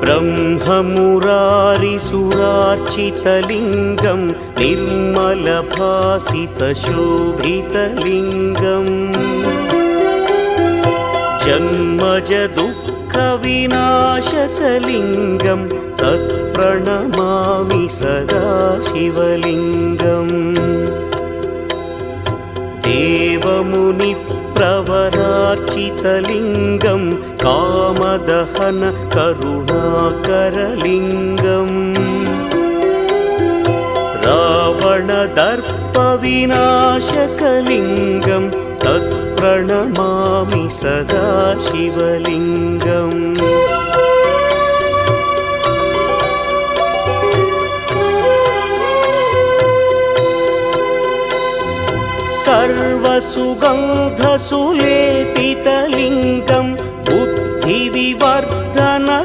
ब्रह्ममुरारिसुरार्चितलिङ्गं निर्मलभासितशोभितलिङ्गम् जन्मजदुःखविनाशकलिङ्गं तत्प्रणमामि सदा शिवलिङ्गम् देवमुनिप्रवरार्चितलिङ्गं कामदहन करुणाकरलिङ्गम् रावणदर्पविनाशकलिङ्गं तत्प्रणमामि सदा शिवलिङ्गम् सर्वसुगन्धसुलेपितलिङ्गं बुद्धिविवर्धन